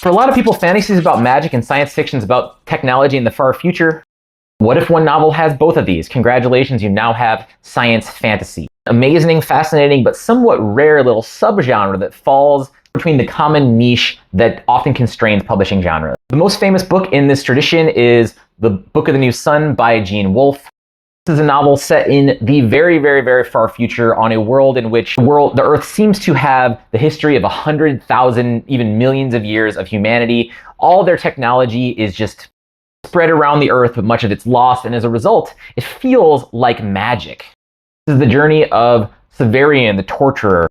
For a lot of people, fantasy is about magic and science fiction is about technology in the far future. What if one novel has both of these? Congratulations, you now have science fantasy. Amazing, fascinating, but somewhat rare little subgenre that falls between the common niche that often constrains publishing genres. The most famous book in this tradition is The Book of the New Sun by Wolfe. This is a novel set in the very, very, very far future on a world in which the Earth seems to have the history of 100,000, even millions of years of humanity. All their technology is just spread around the Earth, but much of it's lost, and as a result, it feels like magic. This is the journey of Hyperion, the torturer,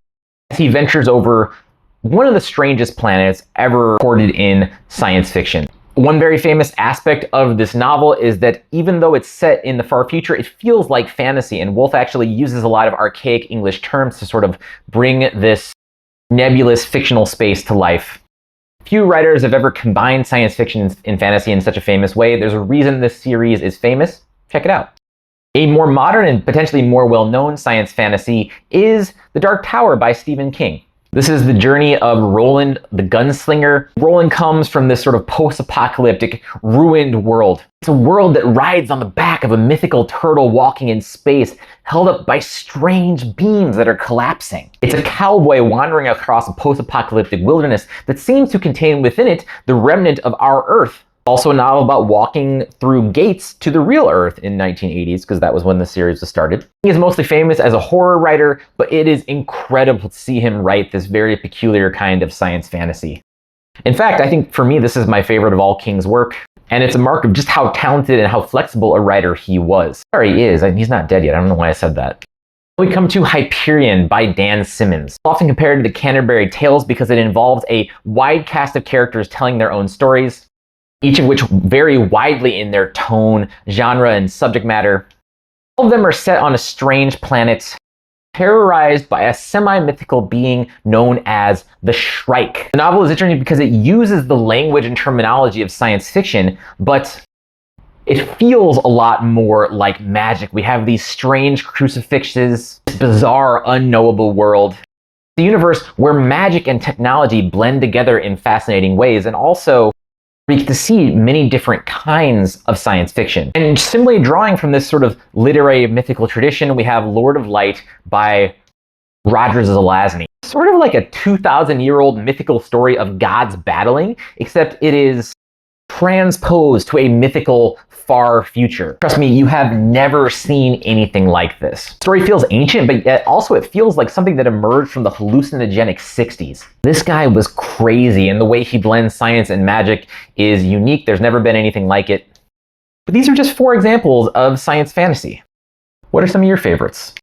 as he ventures over one of the strangest planets ever recorded in science fiction. One very famous aspect of this novel is that even though it's set in the far future, it feels like fantasy, and Wolfe actually uses a lot of archaic English terms to sort of bring this nebulous fictional space to life. Few writers have ever combined science fiction and fantasy in such a famous way. There's a reason this series is famous. Check it out. A more modern and potentially more well-known science fantasy is The Dark Tower by Stephen King. This is the journey of Roland the Gunslinger. Roland comes from this sort of post-apocalyptic, ruined world. It's a world that rides on the back of a mythical turtle walking in space, held up by strange beams that are collapsing. It's a cowboy wandering across a post-apocalyptic wilderness that seems to contain within it the remnant of our Earth. Also a novel about walking through gates to the real Earth in 1980s, because that was when the series was started. He is mostly famous as a horror writer, but it is incredible to see him write this very peculiar kind of science fantasy. In fact, I think for me, this is my favorite of all King's work, and it's a mark of just how talented and how flexible a writer he was. Sorry, he is. He's not dead yet. I don't know why I said that. We come to Hyperion by Dan Simmons. Often compared to the Canterbury Tales because it involves a wide cast of characters telling their own stories, each of which vary widely in their tone, genre, and subject matter. All of them are set on a strange planet, terrorized by a semi-mythical being known as the Shrike. The novel is interesting because it uses the language and terminology of science fiction, but it feels a lot more like magic. We have these strange crucifixes, bizarre, unknowable world. The universe where magic and technology blend together in fascinating ways, and also we get to see many different kinds of science fiction. And similarly drawing from this sort of literary mythical tradition, we have Lord of Light by Roger Zelazny. Sort of like a 2,000-year-old mythical story of gods battling, except it is transposed to a mythical far future. Trust me, you have never seen anything like this. The story feels ancient, but yet also it feels like something that emerged from the hallucinogenic 60s. This guy was crazy, and the way he blends science and magic is unique. There's never been anything like it. But these are just 4 examples of science fantasy. What are some of your favorites?